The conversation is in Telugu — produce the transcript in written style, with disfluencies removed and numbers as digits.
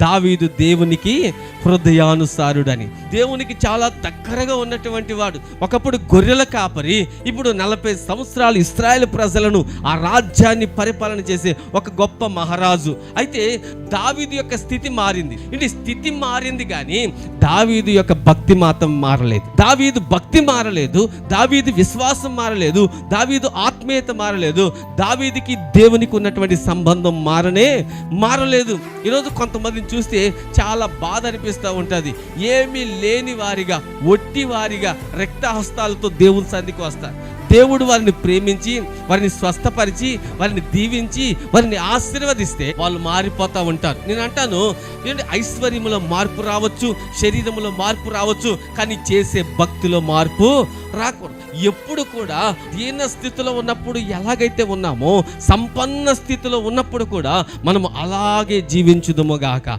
దావీదు దేవునికి హృదయానుసారుడని, దేవునికి చాలా దగ్గరగా ఉన్నటువంటి వాడు. ఒకప్పుడు గొర్రెల కాపరి, ఇప్పుడు 40 సంవత్సరాలు ఇశ్రాయేలు ప్రజలను ఆ రాజ్యాన్ని పరిపాలన చేసే ఒక గొప్ప మహారాజు. అయితే దావీదు యొక్క స్థితి మారింది. ఇది స్థితి మారింది కానీ దావీదు యొక్క భక్తి మాత్రం మారలేదు. దావీదు భక్తి మారలేదు, దావీదు విశ్వాసం మారలేదు, దావీదు ఆత్మీయత మారలేదు, దావీదుకి దేవునికి ఉన్నటువంటి సంబంధం మారలేదు. ఈరోజు కొంతమందిని చూస్తే చాలా బాధ అనిపిస్తూ ఉంటుంది. ఏమీ లేని వారిగా, ఒట్టి వారిగా, రక్తహస్తాలతో దేవుని సన్నిధికి వస్తారు. దేవుడు వారిని ప్రేమించి, వారిని స్వస్థపరిచి, వారిని దీవించి, వారిని ఆశీర్వదిస్తే వాళ్ళు మారిపోతూ ఉంటారు. నేను అంటాను, ఐశ్వర్యములో మార్పు రావచ్చు, శరీరంలో మార్పు రావచ్చు, కానీ చేసే భక్తిలో మార్పు రాకూడదు. ఎప్పుడు కూడా దీన స్థితిలో ఉన్నప్పుడు ఎలాగైతే ఉన్నామో, సంపన్న స్థితిలో ఉన్నప్పుడు కూడా మనము అలాగే జీవించుదుము గాక.